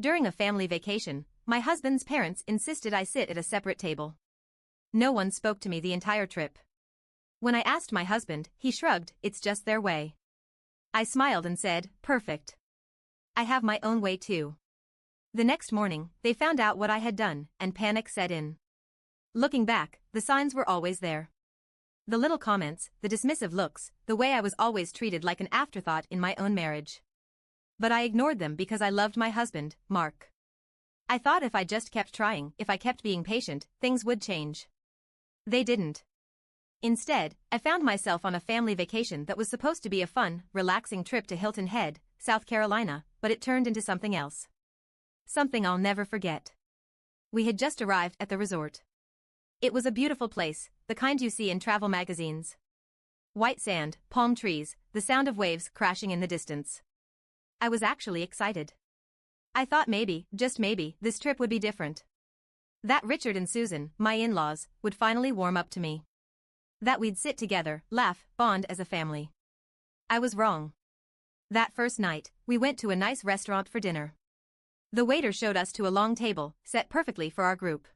During a family vacation, my husband's parents insisted I sit at a separate table. No one spoke to me the entire trip. When I asked my husband, he shrugged, "It's just their way." I smiled and said, "Perfect. I have my own way too." The next morning, they found out what I had done, and panic set in. Looking back, the signs were always there. The little comments, the dismissive looks, the way I was always treated like an afterthought in my own marriage. But I ignored them because I loved my husband, Mark. I thought if I just kept trying, if I kept being patient, things would change. They didn't. Instead, I found myself on a family vacation that was supposed to be a fun, relaxing trip to Hilton Head, South Carolina, but it turned into something else. Something I'll never forget. We had just arrived at the resort. It was a beautiful place, the kind you see in travel magazines. White sand, palm trees, the sound of waves crashing in the distance. I was actually excited. I thought maybe, just maybe, this trip would be different. That Richard and Susan, my in-laws, would finally warm up to me. That we'd sit together, laugh, bond as a family. I was wrong. That first night, we went to a nice restaurant for dinner. The waiter showed us to a long table, set perfectly for our group.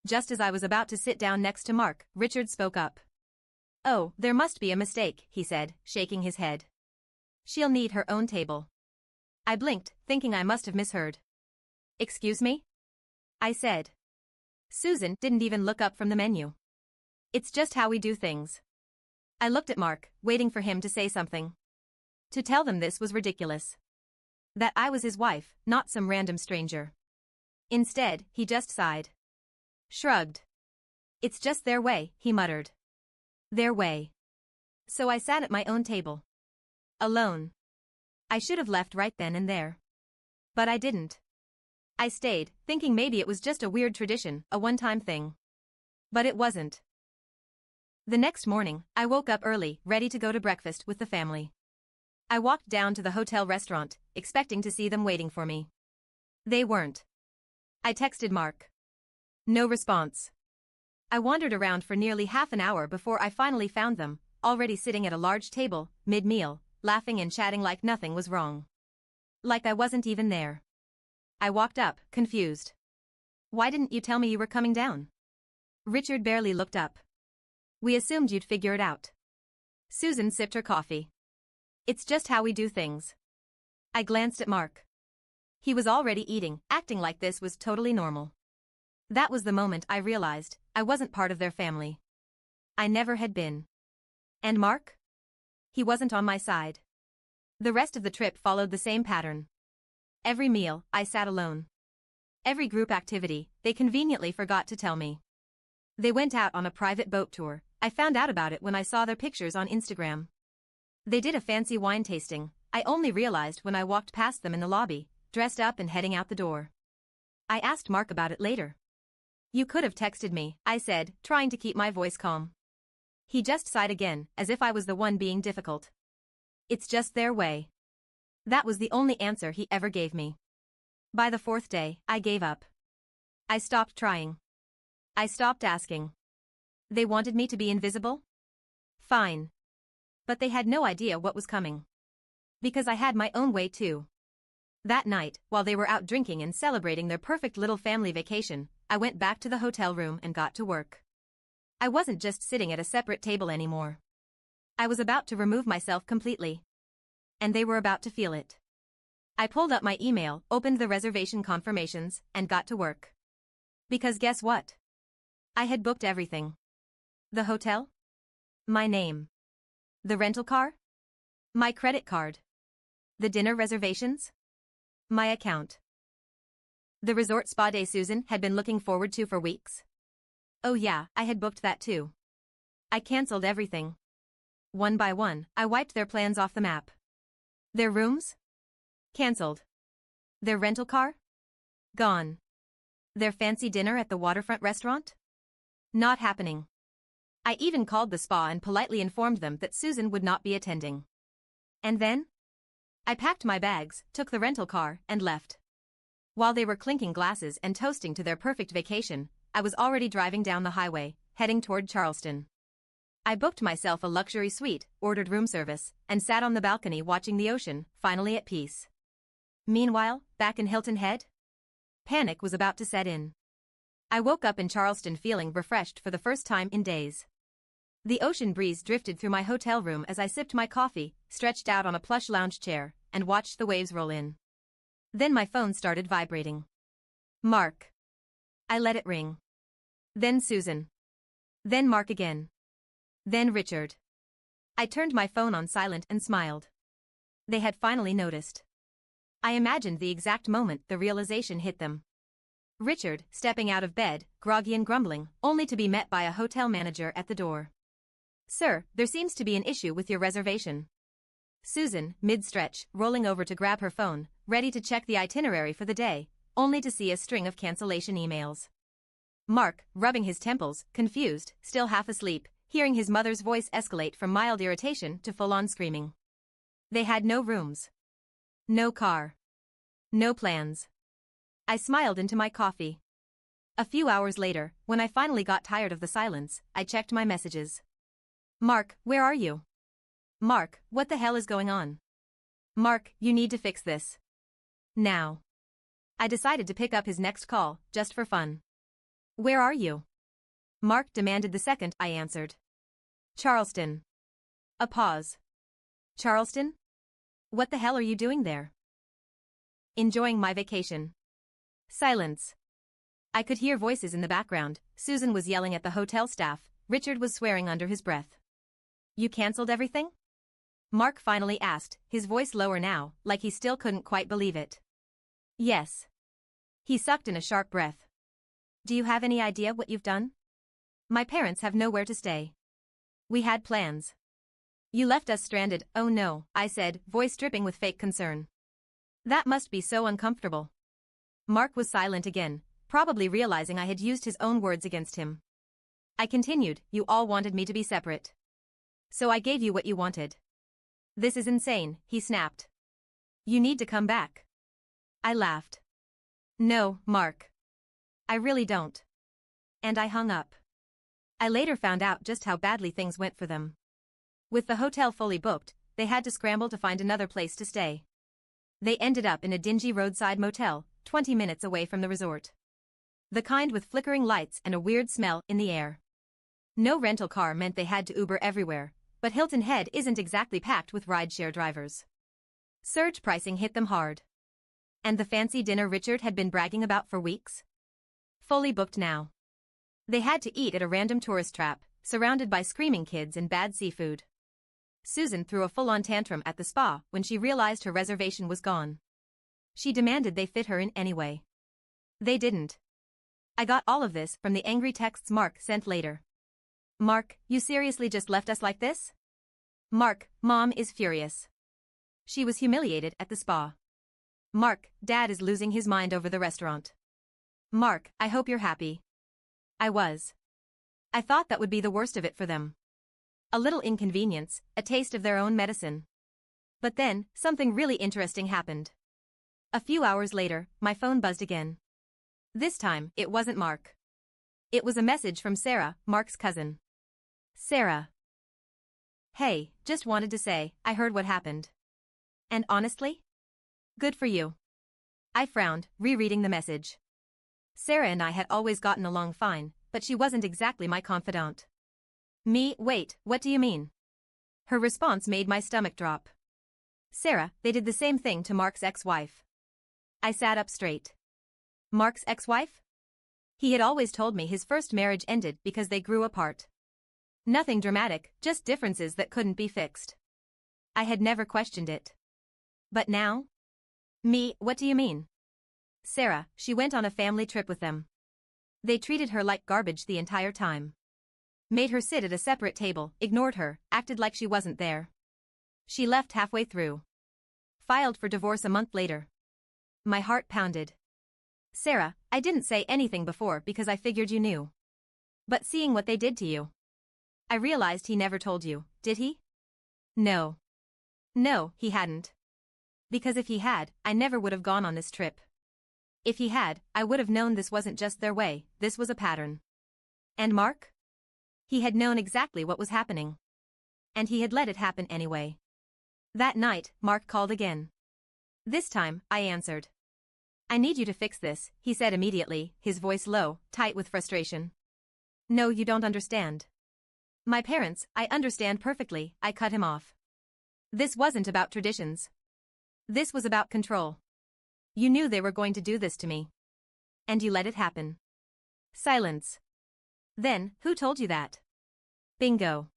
Just as I was about to sit down next to Mark, Richard spoke up. "Oh, there must be a mistake," he said, shaking his head. "She'll need her own table." I blinked, thinking I must have misheard. "Excuse me?" I said. Susan didn't even look up from the menu. "It's just how we do things." I looked at Mark, waiting for him to say something. To tell them this was ridiculous. That I was his wife, not some random stranger. Instead, he just sighed. Shrugged. "It's just their way," he muttered. Their way. So I sat at my own table. Alone. I should have left right then and there. But I didn't. I stayed, thinking maybe it was just a weird tradition, a one-time thing. But it wasn't. The next morning, I woke up early, ready to go to breakfast with the family. I walked down to the hotel restaurant, expecting to see them waiting for me. They weren't. I texted Mark. No response. I wandered around for nearly half an hour before I finally found them, already sitting at a large table, mid-meal, laughing and chatting like nothing was wrong. Like I wasn't even there. I walked up, confused. "Why didn't you tell me you were coming down?" Richard barely looked up. "We assumed you'd figure it out." Susan sipped her coffee. "It's just how we do things." I glanced at Mark. He was already eating, acting like this was totally normal. That was the moment I realized I wasn't part of their family. I never had been. And Mark? He wasn't on my side. The rest of the trip followed the same pattern. Every meal, I sat alone. Every group activity, they conveniently forgot to tell me. They went out on a private boat tour. I found out about it when I saw their pictures on Instagram. They did a fancy wine tasting. I only realized when I walked past them in the lobby, dressed up and heading out the door. I asked Mark about it later. "You could have texted me," I said, trying to keep my voice calm. He just sighed again, as if I was the one being difficult. "It's just their way." That was the only answer he ever gave me. By the fourth day, I gave up. I stopped trying. I stopped asking. They wanted me to be invisible? Fine. But they had no idea what was coming. Because I had my own way too. That night, while they were out drinking and celebrating their perfect little family vacation, I went back to the hotel room and got to work. I wasn't just sitting at a separate table anymore. I was about to remove myself completely. And they were about to feel it. I pulled up my email, opened the reservation confirmations, and got to work. Because guess what? I had booked everything. The hotel? My name. The rental car? My credit card. The dinner reservations? My account. The resort spa day Susan had been looking forward to for weeks. Oh yeah, I had booked that too. I cancelled everything. One by one, I wiped their plans off the map. Their rooms? Cancelled. Their rental car? Gone. Their fancy dinner at the waterfront restaurant? Not happening. I even called the spa and politely informed them that Susan would not be attending. And then? I packed my bags, took the rental car, and left. While they were clinking glasses and toasting to their perfect vacation, I was already driving down the highway, heading toward Charleston. I booked myself a luxury suite, ordered room service, and sat on the balcony watching the ocean, finally at peace. Meanwhile, back in Hilton Head, panic was about to set in. I woke up in Charleston feeling refreshed for the first time in days. The ocean breeze drifted through my hotel room as I sipped my coffee, stretched out on a plush lounge chair, and watched the waves roll in. Then my phone started vibrating. Mark. I let it ring. Then Susan. Then Mark again. Then Richard. I turned my phone on silent and smiled. They had finally noticed. I imagined the exact moment the realization hit them. Richard, stepping out of bed, groggy and grumbling, only to be met by a hotel manager at the door. "Sir, there seems to be an issue with your reservation." Susan, mid-stretch, rolling over to grab her phone, ready to check the itinerary for the day, only to see a string of cancellation emails. Mark, rubbing his temples, confused, still half asleep, hearing his mother's voice escalate from mild irritation to full-on screaming. They had no rooms. No car. No plans. I smiled into my coffee. A few hours later, when I finally got tired of the silence, I checked my messages. "Mark, where are you?" "Mark, what the hell is going on?" "Mark, you need to fix this. Now." I decided to pick up his next call, just for fun. "Where are you?" Mark demanded the second I answered. "Charleston." A pause. "Charleston? What the hell are you doing there?" "Enjoying my vacation." Silence. I could hear voices in the background. Susan was yelling at the hotel staff, Richard was swearing under his breath. "You cancelled everything?" Mark finally asked, his voice lower now, like he still couldn't quite believe it. "Yes." He sucked in a sharp breath. "Do you have any idea what you've done?" "My parents have nowhere to stay. We had plans." "You left us stranded." "Oh no," I said, voice dripping with fake concern. "That must be so uncomfortable." Mark was silent again, probably realizing I had used his own words against him. I continued, "You all wanted me to be separate. So I gave you what you wanted." "This is insane," he snapped. "You need to come back." I laughed. "No, Mark. I really don't." And I hung up. I later found out just how badly things went for them. With the hotel fully booked, they had to scramble to find another place to stay. They ended up in a dingy roadside motel, 20 minutes away from the resort. The kind with flickering lights and a weird smell in the air. No rental car meant they had to Uber everywhere, but Hilton Head isn't exactly packed with rideshare drivers. Surge pricing hit them hard. And the fancy dinner Richard had been bragging about for weeks? Fully booked now. They had to eat at a random tourist trap, surrounded by screaming kids and bad seafood. Susan threw a full-on tantrum at the spa when she realized her reservation was gone. She demanded they fit her in anyway. They didn't. I got all of this from the angry texts Mark sent later. "Mark, you seriously just left us like this?" "Mark, Mom is furious. She was humiliated at the spa." "Mark, Dad is losing his mind over the restaurant." "Mark, I hope you're happy." I was. I thought that would be the worst of it for them. A little inconvenience, a taste of their own medicine. But then, something really interesting happened. A few hours later, my phone buzzed again. This time, it wasn't Mark. It was a message from Sarah, Mark's cousin. "Sarah. Hey, just wanted to say, I heard what happened. And honestly? Good for you." I frowned, rereading the message. Sarah and I had always gotten along fine, but she wasn't exactly my confidant. Wait, what do you mean?" Her response made my stomach drop. "Sarah, they did the same thing to Mark's ex-wife." I sat up straight. Mark's ex-wife? He had always told me his first marriage ended because they grew apart. Nothing dramatic, just differences that couldn't be fixed. I had never questioned it. But now? What do you mean?" "Sarah, she went on a family trip with them. They treated her like garbage the entire time. Made her sit at a separate table, ignored her, acted like she wasn't there. She left halfway through. Filed for divorce a month later." My heart pounded. "Sarah, I didn't say anything before because I figured you knew. But seeing what they did to you." I realized he never told you, did he? No. No, he hadn't. Because if he had, I never would have gone on this trip. If he had, I would have known this wasn't just their way, this was a pattern. And Mark? He had known exactly what was happening. And he had let it happen anyway. That night, Mark called again. This time, I answered. I need you to fix this, he said immediately, his voice low, tight with frustration. No, you don't understand. My parents, I understand perfectly, I cut him off. This wasn't about traditions. This was about control. You knew they were going to do this to me. And you let it happen. Silence. Then, who told you that? Bingo.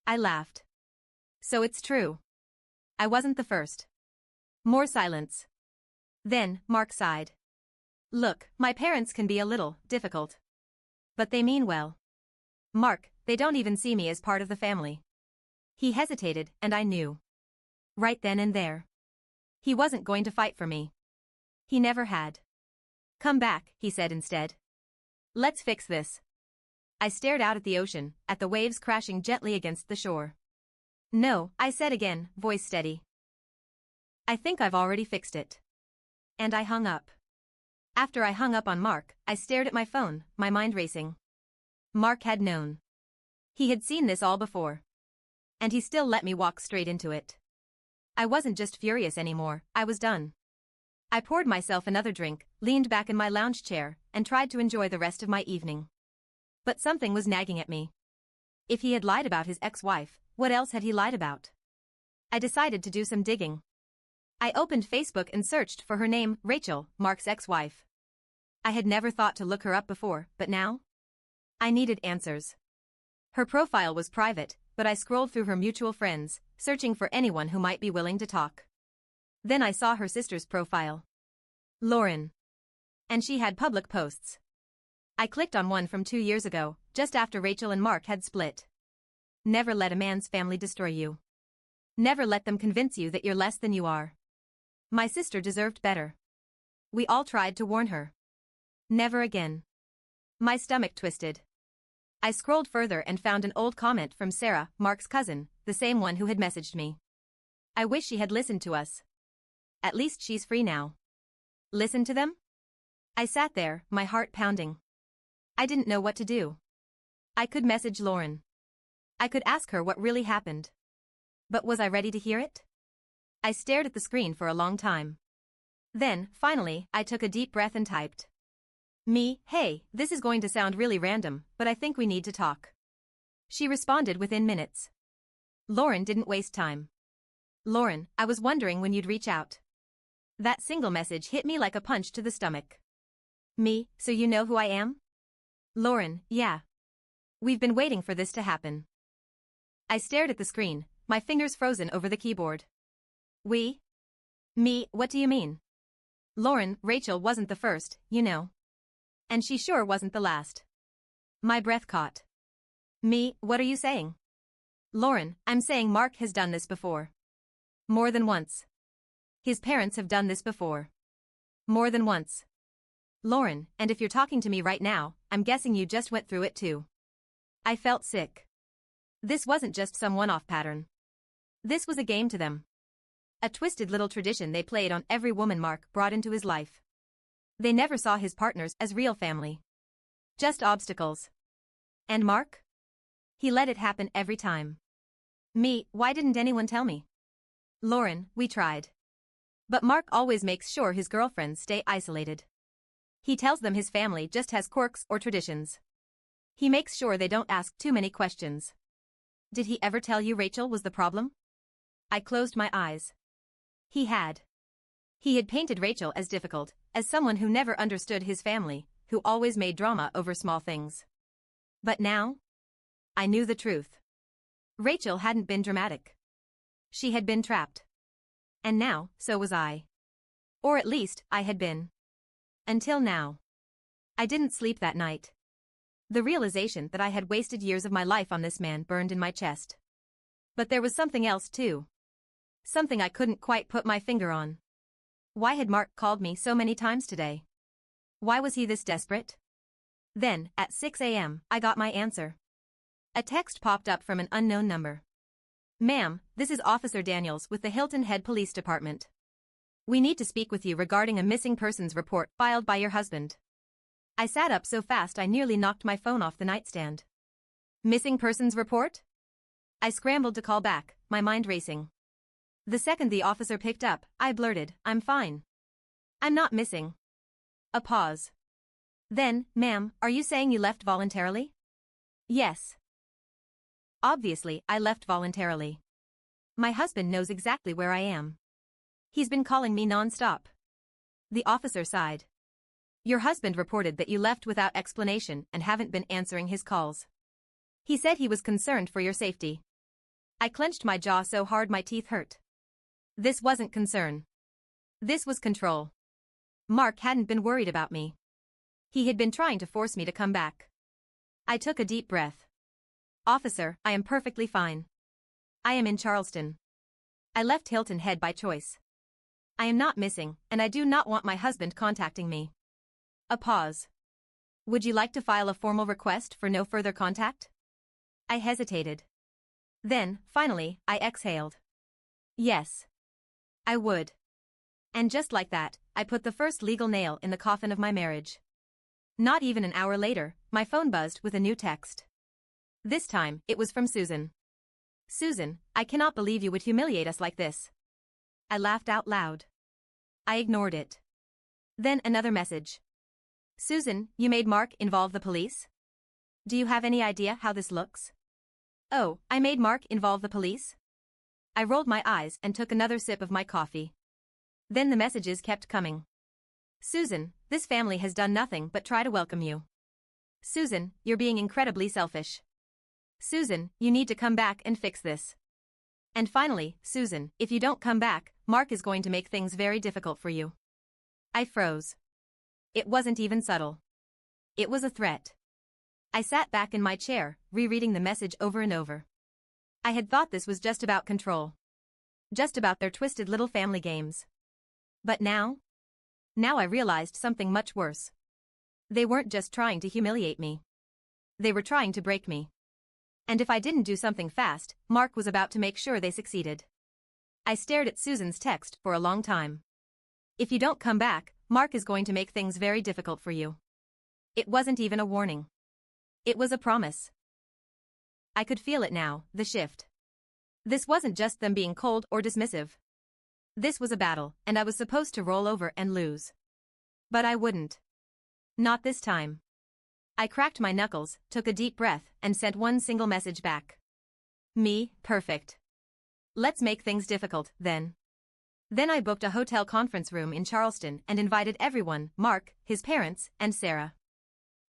I laughed. So it's true. I wasn't the first. More silence. Then, Mark sighed. Look, my parents can be a little difficult. But they mean well. Mark, they don't even see me as part of the family. He hesitated, and I knew. Right then and there. He wasn't going to fight for me. He never had. Come back, he said instead. Let's fix this. I stared out at the ocean, at the waves crashing gently against the shore. No, I said again, voice steady. I think I've already fixed it. And I hung up. After I hung up on Mark, I stared at my phone, my mind racing. Mark had known. He had seen this all before. And he still let me walk straight into it. I wasn't just furious anymore, I was done. I poured myself another drink, leaned back in my lounge chair, and tried to enjoy the rest of my evening. But something was nagging at me. If he had lied about his ex-wife, what else had he lied about? I decided to do some digging. I opened Facebook and searched for her name, Rachel, Mark's ex-wife. I had never thought to look her up before, but now? I needed answers. Her profile was private, but I scrolled through her mutual friends, searching for anyone who might be willing to talk. Then I saw her sister's profile. Lauren. And she had public posts. I clicked on one from 2 years ago, just after Rachel and Mark had split. Never let a man's family destroy you. Never let them convince you that you're less than you are. My sister deserved better. We all tried to warn her. Never again. My stomach twisted. I scrolled further and found an old comment from Sarah, Mark's cousin, the same one who had messaged me. I wish she had listened to us. At least she's free now. Listen to them? I sat there, my heart pounding. I didn't know what to do. I could message Lauren. I could ask her what really happened. But was I ready to hear it? I stared at the screen for a long time. Then, finally, I took a deep breath and typed. Me, hey, this is going to sound really random, but I think we need to talk. She responded within minutes. Lauren didn't waste time. Lauren, I was wondering when you'd reach out. That single message hit me like a punch to the stomach. Me, so you know who I am? Lauren, yeah. We've been waiting for this to happen. I stared at the screen, my fingers frozen over the keyboard. We? Me, what do you mean? Lauren, Rachel wasn't the first, you know. And she sure wasn't the last. My breath caught. Me, what are you saying? Lauren, I'm saying Mark has done this before. More than once. His parents have done this before. More than once. Lauren, and if you're talking to me right now, I'm guessing you just went through it too. I felt sick. This wasn't just some one-off pattern. This was a game to them. A twisted little tradition they played on every woman Mark brought into his life. They never saw his partners as real family. Just obstacles. And Mark? He let it happen every time. Me, why didn't anyone tell me? Lauren, we tried. But Mark always makes sure his girlfriends stay isolated. He tells them his family just has quirks or traditions. He makes sure they don't ask too many questions. Did he ever tell you Rachel was the problem? I closed my eyes. He had. He had painted Rachel as difficult, as someone who never understood his family, who always made drama over small things. But now? I knew the truth. Rachel hadn't been dramatic. She had been trapped. And now, so was I. Or at least, I had been. Until now. I didn't sleep that night. The realization that I had wasted years of my life on this man burned in my chest. But there was something else too. Something I couldn't quite put my finger on. Why had Mark called me so many times today? Why was he this desperate? Then, at 6 a.m., I got my answer. A text popped up from an unknown number. Ma'am, this is Officer Daniels with the Hilton Head Police Department. We need to speak with you regarding a missing persons report filed by your husband. I sat up so fast I nearly knocked my phone off the nightstand. Missing persons report? I scrambled to call back, my mind racing. The second the officer picked up, I blurted, "I'm fine. I'm not missing." A pause. Then, "Ma'am, are you saying you left voluntarily?" "Yes." Obviously, I left voluntarily. My husband knows exactly where I am. He's been calling me non-stop. The officer sighed. "Your husband reported that you left without explanation and haven't been answering his calls. He said he was concerned for your safety." I clenched my jaw so hard my teeth hurt. This wasn't concern. This was control. Mark hadn't been worried about me. He had been trying to force me to come back. I took a deep breath. "Officer, I am perfectly fine. I am in Charleston. I left Hilton Head by choice. I am not missing, and I do not want my husband contacting me." A pause. "Would you like to file a formal request for no further contact?" I hesitated. Then, finally, I exhaled. Yes. I would. And just like that, I put the first legal nail in the coffin of my marriage. Not even an hour later, my phone buzzed with a new text. This time, it was from Susan. "Susan, I cannot believe you would humiliate us like this." I laughed out loud. I ignored it. Then another message. "Susan, you made Mark involve the police? Do you have any idea how this looks?" "Oh, I made Mark involve the police?" I rolled my eyes and took another sip of my coffee. Then the messages kept coming. "Susan, this family has done nothing but try to welcome you. Susan, you're being incredibly selfish. Susan, you need to come back and fix this. And finally, Susan, if you don't come back, Mark is going to make things very difficult for you." I froze. It wasn't even subtle. It was a threat. I sat back in my chair, rereading the message over and over. I had thought this was just about control. Just about their twisted little family games. But now? Now I realized something much worse. They weren't just trying to humiliate me. They were trying to break me. And if I didn't do something fast, Mark was about to make sure they succeeded. I stared at Susan's text for a long time. "If you don't come back, Mark is going to make things very difficult for you." It wasn't even a warning. It was a promise. I could feel it now, the shift. This wasn't just them being cold or dismissive. This was a battle, and I was supposed to roll over and lose. But I wouldn't. Not this time. I cracked my knuckles, took a deep breath, and sent one single message back. "Me, perfect. Let's make things difficult, then." Then I booked a hotel conference room in Charleston and invited everyone, Mark, his parents, and Sarah.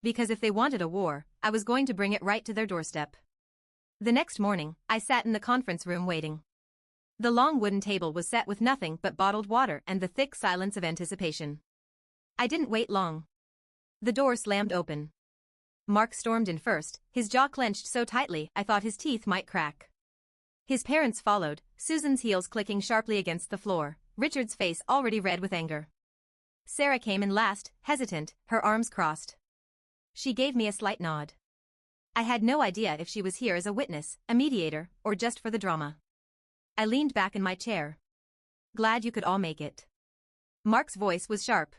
Because if they wanted a war, I was going to bring it right to their doorstep. The next morning, I sat in the conference room waiting. The long wooden table was set with nothing but bottled water and the thick silence of anticipation. I didn't wait long. The door slammed open. Mark stormed in first, his jaw clenched so tightly I thought his teeth might crack. His parents followed, Susan's heels clicking sharply against the floor, Richard's face already red with anger. Sarah came in last, hesitant, her arms crossed. She gave me a slight nod. I had no idea if she was here as a witness, a mediator, or just for the drama. I leaned back in my chair. "Glad you could all make it." Mark's voice was sharp.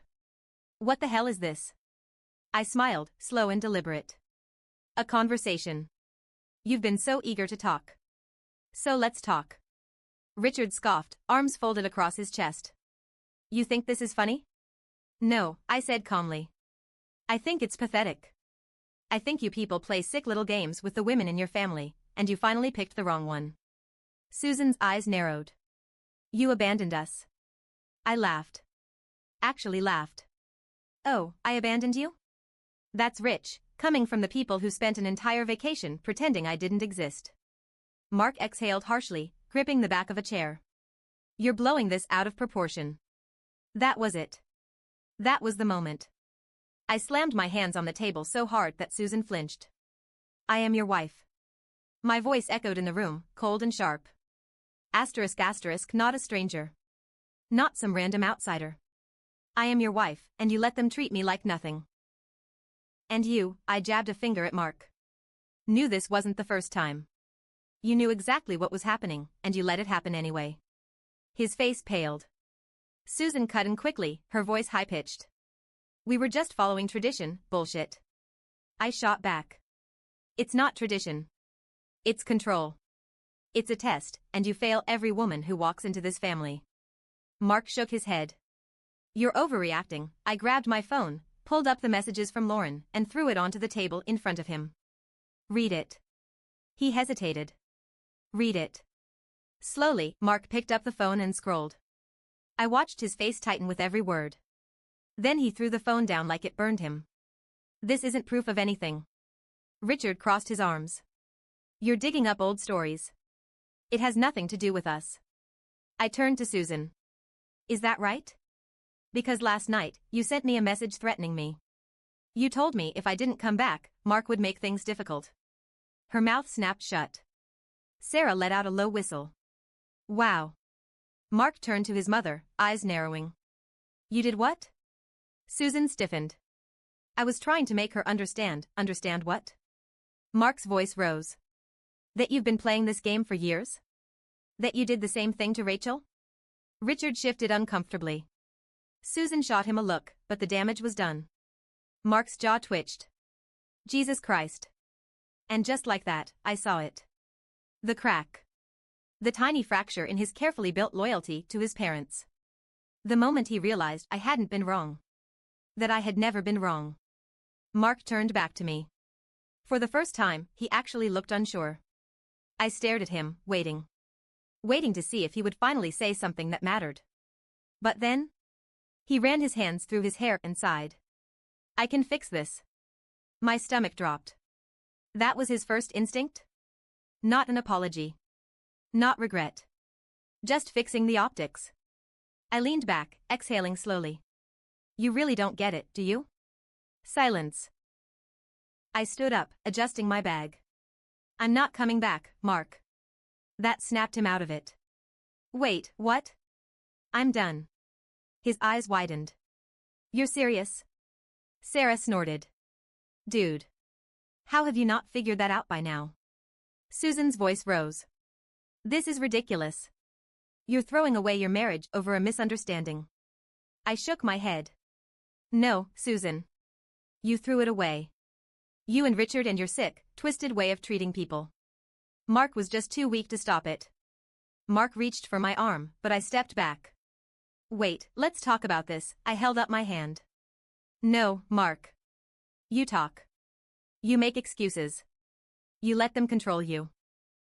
"What the hell is this?" I smiled, slow and deliberate. "A conversation. You've been so eager to talk. So let's talk." Richard scoffed, arms folded across his chest. "You think this is funny?" "No," I said calmly. "I think it's pathetic. I think you people play sick little games with the women in your family, and you finally picked the wrong one." Susan's eyes narrowed. "You abandoned us." I laughed. Actually laughed. "Oh, I abandoned you? That's rich, coming from the people who spent an entire vacation pretending I didn't exist." Mark exhaled harshly, gripping the back of a chair. "You're blowing this out of proportion." That was it. That was the moment. I slammed my hands on the table so hard that Susan flinched. "I am your wife." My voice echoed in the room, cold and sharp. Asterisk asterisk, not a stranger. Not some random outsider. I am your wife, and you let them treat me like nothing. And you, I jabbed a finger at Mark. Knew this wasn't the first time. You knew exactly what was happening, and you let it happen anyway. His face paled. Susan cut in quickly, her voice high-pitched. "We were just following tradition, bullshit." I shot back. "It's not tradition. It's control. It's a test, and you fail every woman who walks into this family. Mark shook his head. You're overreacting. I grabbed my phone, pulled up the messages from Lauren, and threw it onto the table in front of him. Read it. He hesitated. Read it. Slowly, Mark picked up the phone and scrolled. I watched his face tighten with every word. Then he threw the phone down like it burned him. This isn't proof of anything. Richard crossed his arms. You're digging up old stories. It has nothing to do with us. I turned to Susan. Is that right? Because last night, you sent me a message threatening me. You told me if I didn't come back, Mark would make things difficult. Her mouth snapped shut. Sarah let out a low whistle. Wow. Mark turned to his mother, eyes narrowing. You did what? Susan stiffened. I was trying to make her understand. Understand what? Mark's voice rose. That you've been playing this game for years? That you did the same thing to Rachel? Richard shifted uncomfortably. Susan shot him a look, but the damage was done. Mark's jaw twitched. Jesus Christ. And just like that, I saw it. The crack. The tiny fracture in his carefully built loyalty to his parents. The moment he realized I hadn't been wrong. That I had never been wrong. Mark turned back to me. For the first time, he actually looked unsure. I stared at him, waiting. Waiting to see if he would finally say something that mattered. But then? He ran his hands through his hair and sighed. I can fix this. My stomach dropped. That was his first instinct? Not an apology. Not regret. Just fixing the optics. I leaned back, exhaling slowly. You really don't get it, do you? Silence. I stood up, adjusting my bag. I'm not coming back, Mark. That snapped him out of it. Wait, what? I'm done. His eyes widened. You're serious? Sarah snorted. Dude. How have you not figured that out by now? Susan's voice rose. This is ridiculous. You're throwing away your marriage over a misunderstanding. I shook my head. No, Susan. You threw it away. You and Richard and your sick, twisted way of treating people. Mark was just too weak to stop it. Mark reached for my arm, but I stepped back. Wait, let's talk about this. I held up my hand. No, Mark. You talk. You make excuses. You let them control you.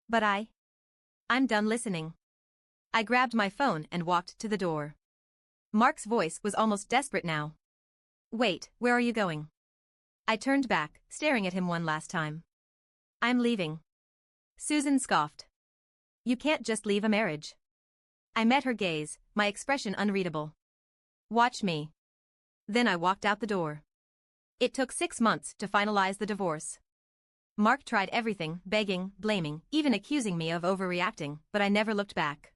But I'm done listening. I grabbed my phone and walked to the door. Mark's voice was almost desperate now. Wait, where are you going? I turned back, staring at him one last time. I'm leaving. Susan scoffed. You can't just leave a marriage. I met her gaze, my expression unreadable. Watch me. Then I walked out the door. It took 6 months to finalize the divorce. Mark tried everything, begging, blaming, even accusing me of overreacting, but I never looked back.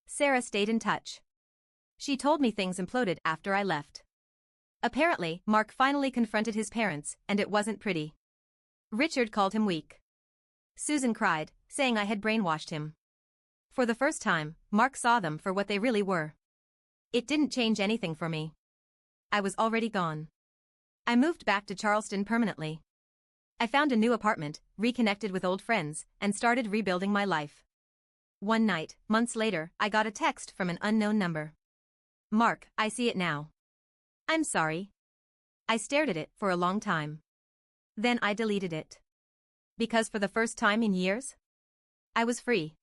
Sarah stayed in touch. She told me things imploded after I left. Apparently, Mark finally confronted his parents, and it wasn't pretty. Richard called him weak. Susan cried, saying I had brainwashed him. For the first time, Mark saw them for what they really were. It didn't change anything for me. I was already gone. I moved back to Charleston permanently. I found a new apartment, reconnected with old friends, and started rebuilding my life. One night, months later, I got a text from an unknown number. Mark, I see it now. I'm sorry. I stared at it for a long time. Then I deleted it. Because for the first time in years, I was free.